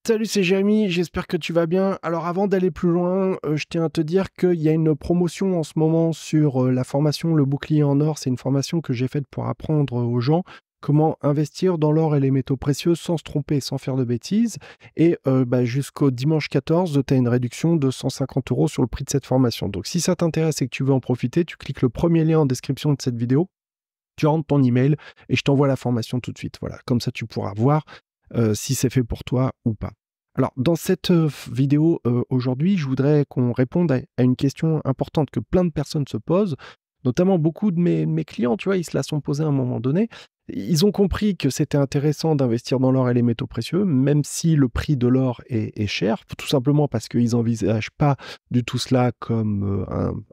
Salut, c'est Jérémy, j'espère que tu vas bien. Alors avant d'aller plus loin, je tiens à te dire qu'il y a une promotion en ce moment sur la formation Le Bouclier en Or. C'est une formation que j'ai faite pour apprendre aux gens comment investir dans l'or et les métaux précieux sans se tromper, sans faire de bêtises. Et jusqu'au dimanche 14, tu as une réduction de 150 € sur le prix de cette formation. Donc si ça t'intéresse et que tu veux en profiter, tu cliques le premier lien en description de cette vidéo, tu rentres ton email et je t'envoie la formation tout de suite. Voilà, comme ça tu pourras voir si c'est fait pour toi ou pas. Alors, dans cette vidéo aujourd'hui, je voudrais qu'on réponde à une question importante que plein de personnes se posent, notamment beaucoup de mes clients, tu vois, ils se la sont posés à un moment donné. Ils ont compris que c'était intéressant d'investir dans l'or et les métaux précieux, même si le prix de l'or est cher, tout simplement parce qu'ils n'envisagent pas du tout cela comme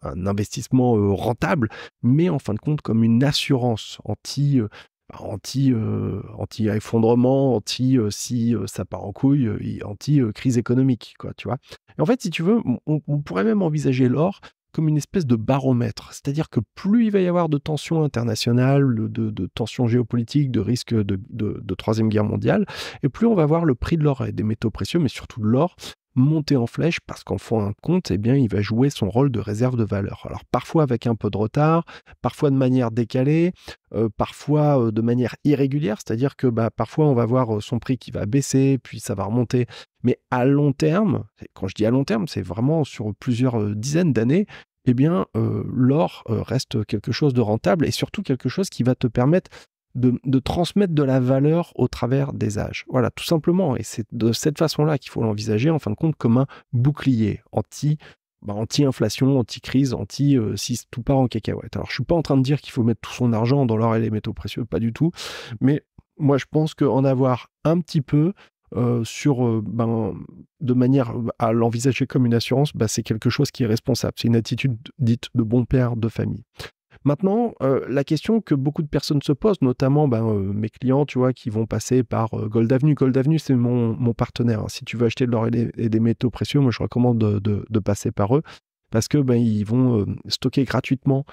un investissement rentable, mais en fin de compte comme une assurance anti-effondrement, si ça part en couille, anti-crise économique, quoi, tu vois. Et en fait, si tu veux, on pourrait même envisager l'or comme une espèce de baromètre. C'est-à-dire que plus il va y avoir de tensions internationales, de tensions géopolitiques, de risques de Troisième Guerre mondiale, et plus on va voir le prix de l'or et des métaux précieux, mais surtout de l'or, monter en flèche parce qu'en fin de compte, eh bien, il va jouer son rôle de réserve de valeur. Alors parfois avec un peu de retard, parfois de manière décalée, parfois de manière irrégulière, c'est-à-dire que parfois on va voir son prix qui va baisser, puis ça va remonter. Mais à long terme, quand je dis à long terme, c'est vraiment sur plusieurs dizaines d'années, eh bien l'or reste quelque chose de rentable et surtout quelque chose qui va te permettre de transmettre de la valeur au travers des âges. Voilà, tout simplement. Et c'est de cette façon-là qu'il faut l'envisager, en fin de compte, comme un bouclier anti-inflation, anti-crise, si tout part en cacahuète. Alors, je ne suis pas en train de dire qu'il faut mettre tout son argent dans l'or et les métaux précieux, pas du tout. Mais moi, je pense qu'en avoir un petit peu, de manière à l'envisager comme une assurance, c'est quelque chose qui est responsable. C'est une attitude dite de bon père de famille. Maintenant, la question que beaucoup de personnes se posent, notamment mes clients, tu vois, qui vont passer par Gold Avenue. Gold Avenue, c'est mon partenaire. Hein. Si tu veux acheter de l'or et des métaux précieux, moi, je recommande de passer par eux parce que ils vont stocker gratuitement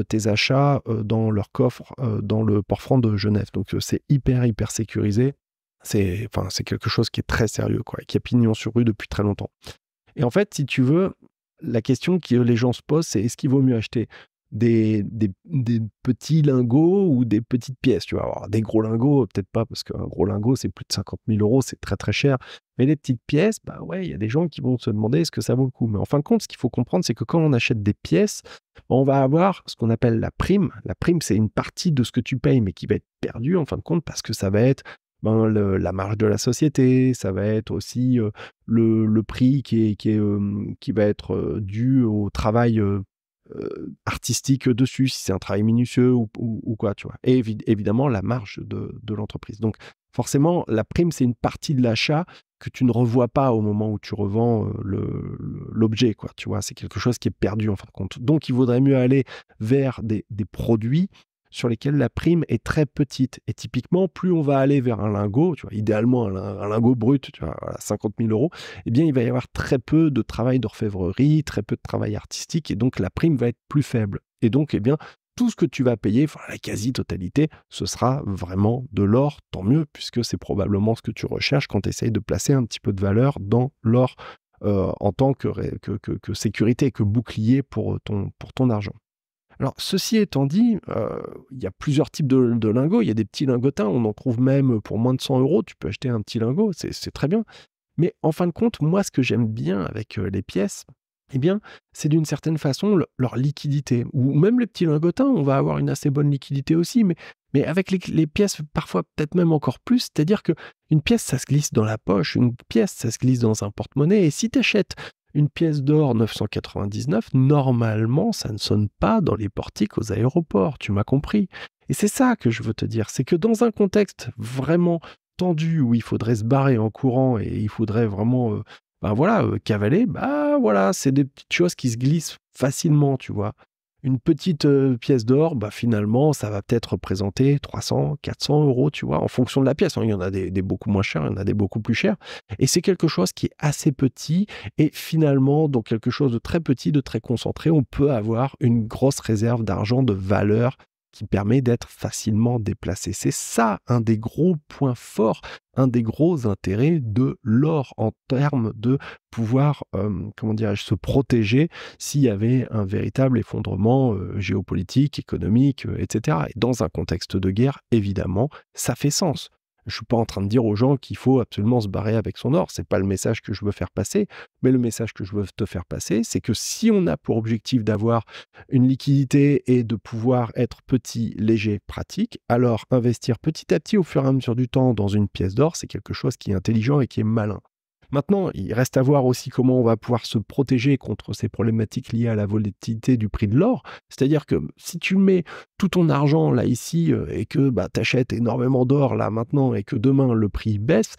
tes achats dans leur coffre, dans le port-franc de Genève. Donc, c'est hyper sécurisé. C'est quelque chose qui est très sérieux, quoi, et qui a pignon sur rue depuis très longtemps. Et en fait, si tu veux, la question que les gens se posent, c'est est-ce qu'il vaut mieux acheter des petits lingots ou des petites pièces, tu vois. Alors, des gros lingots, peut-être pas, parce qu'un gros lingot, c'est plus de 50 000 €, c'est très cher. Mais les petites pièces, ouais, il y a des gens qui vont se demander est-ce que ça vaut le coup. Mais en fin de compte, ce qu'il faut comprendre, c'est que quand on achète des pièces, on va avoir ce qu'on appelle la prime. La prime, c'est une partie de ce que tu payes, mais qui va être perdue, en fin de compte, parce que ça va être la marge de la société, ça va être aussi le prix qui va être dû au travail artistique dessus, si c'est un travail minutieux ou quoi, tu vois. Et évidemment, la marge de l'entreprise. Donc, forcément, la prime, c'est une partie de l'achat que tu ne revois pas au moment où tu revends l'objet, quoi, tu vois. C'est quelque chose qui est perdu, en fin de compte. Donc, il vaudrait mieux aller vers des produits sur lesquels la prime est très petite. Et typiquement, plus on va aller vers un lingot, tu vois, idéalement un lingot brut, tu vois, voilà, 50 000 €, eh bien, il va y avoir très peu de travail d'orfèvrerie, très peu de travail artistique, et donc la prime va être plus faible. Et donc, eh bien, tout ce que tu vas payer, la quasi-totalité, ce sera vraiment de l'or, tant mieux, puisque c'est probablement ce que tu recherches quand tu essayes de placer un petit peu de valeur dans l'or en tant que sécurité, que bouclier pour ton argent. Alors, ceci étant dit, il y a plusieurs types de lingots. Il y a des petits lingotins, on en trouve même pour moins de 100 €. Tu peux acheter un petit lingot, c'est très bien. Mais en fin de compte, moi, ce que j'aime bien avec les pièces, eh bien, c'est d'une certaine façon leur liquidité. Ou même les petits lingotins, on va avoir une assez bonne liquidité aussi, mais avec les pièces, parfois peut-être même encore plus. C'est-à-dire qu'une pièce, ça se glisse dans la poche, une pièce, ça se glisse dans un porte-monnaie. Et si tu achètes une pièce d'or 999, normalement, ça ne sonne pas dans les portiques aux aéroports, tu m'as compris. Et c'est ça que je veux te dire, c'est que dans un contexte vraiment tendu où il faudrait se barrer en courant et il faudrait vraiment cavaler, voilà, c'est des petites choses qui se glissent facilement, tu vois. Une petite pièce d'or, finalement, ça va peut-être représenter 300, 400 €, tu vois, en fonction de la pièce. Hein. Il y en a des beaucoup moins chers, il y en a des beaucoup plus chers. Et c'est quelque chose qui est assez petit. Et finalement, dans quelque chose de très petit, de très concentré, on peut avoir une grosse réserve d'argent, de valeur qui permet d'être facilement déplacé. C'est ça un des gros points forts, un des gros intérêts de l'or en termes de pouvoir, comment dirais-je, se protéger s'il y avait un véritable effondrement géopolitique, économique, etc. Et dans un contexte de guerre, évidemment, ça fait sens. Je suis pas en train de dire aux gens qu'il faut absolument se barrer avec son or. C'est pas le message que je veux faire passer. Mais le message que je veux te faire passer, c'est que si on a pour objectif d'avoir une liquidité et de pouvoir être petit, léger, pratique, alors investir petit à petit au fur et à mesure du temps dans une pièce d'or, c'est quelque chose qui est intelligent et qui est malin. Maintenant, il reste à voir aussi comment on va pouvoir se protéger contre ces problématiques liées à la volatilité du prix de l'or. C'est-à-dire que si tu mets tout ton argent là ici et que tu achètes énormément d'or là maintenant et que demain le prix baisse,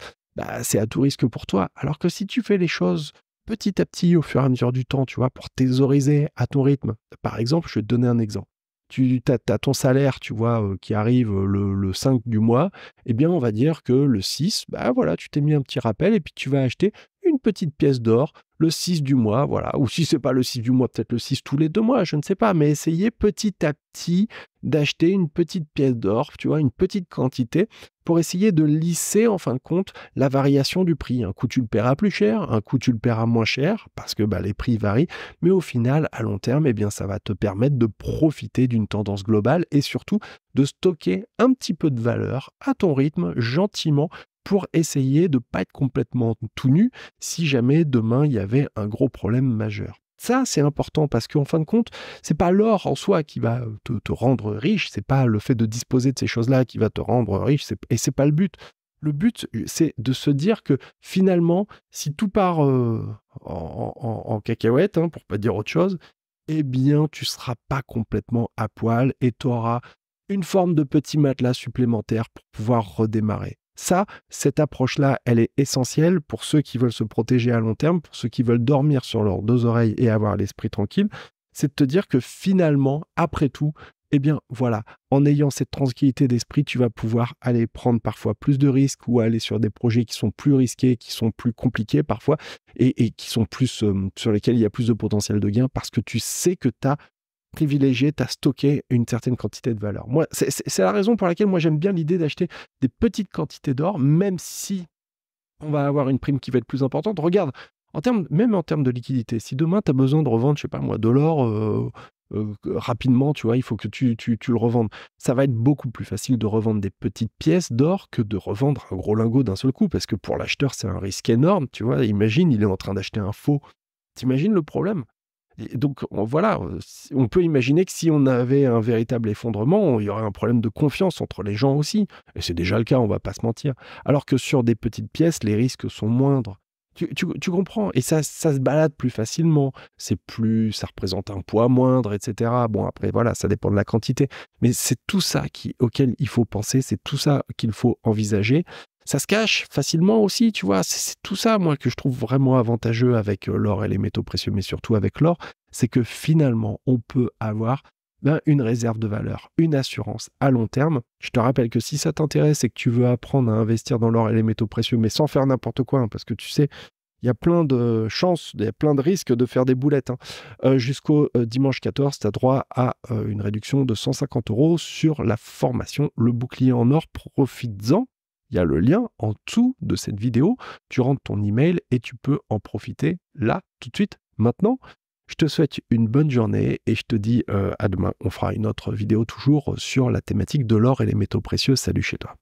c'est à tout risque pour toi. Alors que si tu fais les choses petit à petit au fur et à mesure du temps, tu vois, pour thésauriser à ton rythme. Par exemple, je vais te donner un exemple. Tu as ton salaire, tu vois, qui arrive le 5 du mois, eh bien, on va dire que le 6, voilà, tu t'es mis un petit rappel et puis tu vas acheter une petite pièce d'or le 6 du mois, voilà. Ou si c'est pas le 6 du mois, peut-être le 6 tous les 2 mois, je ne sais pas, mais essayez petit à petit d'acheter une petite pièce d'or, tu vois, une petite quantité pour essayer de lisser, en fin de compte, la variation du prix. Un coup, tu le paieras plus cher, un coup, tu le paieras moins cher, parce que les prix varient, mais au final, à long terme, eh bien, ça va te permettre de profiter d'une tendance globale et surtout de stocker un petit peu de valeur à ton rythme, gentiment, pour essayer de ne pas être complètement tout nu si jamais demain il y avait un gros problème majeur. Ça, c'est important parce qu'en fin de compte, c'est pas l'or en soi qui va te rendre riche, c'est pas le fait de disposer de ces choses-là qui va te rendre riche, et c'est pas le but. Le but, c'est de se dire que finalement, si tout part en cacahuète, pour pas dire autre chose, eh bien, tu seras pas complètement à poil et tu auras une forme de petit matelas supplémentaire pour pouvoir redémarrer. Ça, cette approche-là, elle est essentielle pour ceux qui veulent se protéger à long terme, pour ceux qui veulent dormir sur leurs deux oreilles et avoir l'esprit tranquille. C'est de te dire que finalement, après tout, eh bien voilà, en ayant cette tranquillité d'esprit, tu vas pouvoir aller prendre parfois plus de risques ou aller sur des projets qui sont plus risqués, qui sont plus compliqués parfois et qui sont plus sur lesquels il y a plus de potentiel de gain parce que tu sais que tu as privilégié, tu as stocké une certaine quantité de valeur. Moi, c'est la raison pour laquelle moi j'aime bien l'idée d'acheter des petites quantités d'or, même si on va avoir une prime qui va être plus importante. Regarde, même en termes de liquidité, si demain tu as besoin de revendre, je sais pas moi, de l'or rapidement, tu vois, il faut que tu le revendes. Ça va être beaucoup plus facile de revendre des petites pièces d'or que de revendre un gros lingot d'un seul coup, parce que pour l'acheteur, c'est un risque énorme, tu vois. Imagine, il est en train d'acheter un faux. T'imagines le problème? Et donc voilà, on peut imaginer que si on avait un véritable effondrement, il y aurait un problème de confiance entre les gens aussi. Et c'est déjà le cas, on va pas se mentir. Alors que sur des petites pièces, les risques sont moindres. Tu comprends? Et ça se balade plus facilement. Ça représente un poids moindre, etc. Bon, après, voilà, ça dépend de la quantité. Mais c'est tout ça auquel il faut penser, c'est tout ça qu'il faut envisager. Ça se cache facilement aussi, tu vois. C'est tout ça, moi, que je trouve vraiment avantageux avec l'or et les métaux précieux, mais surtout avec l'or, c'est que finalement, on peut avoir une réserve de valeur, une assurance à long terme. Je te rappelle que si ça t'intéresse et que tu veux apprendre à investir dans l'or et les métaux précieux, mais sans faire n'importe quoi, parce que tu sais, il y a plein de chances, il y a plein de risques de faire des boulettes. Jusqu'au dimanche 14, tu as droit à une réduction de 150 € sur la formation Le Bouclier en Or. Profites-en. Il y a le lien en dessous de cette vidéo. Tu rentres ton email et tu peux en profiter là, tout de suite, maintenant. Je te souhaite une bonne journée et je te dis à demain. On fera une autre vidéo toujours sur la thématique de l'or et les métaux précieux. Salut chez toi.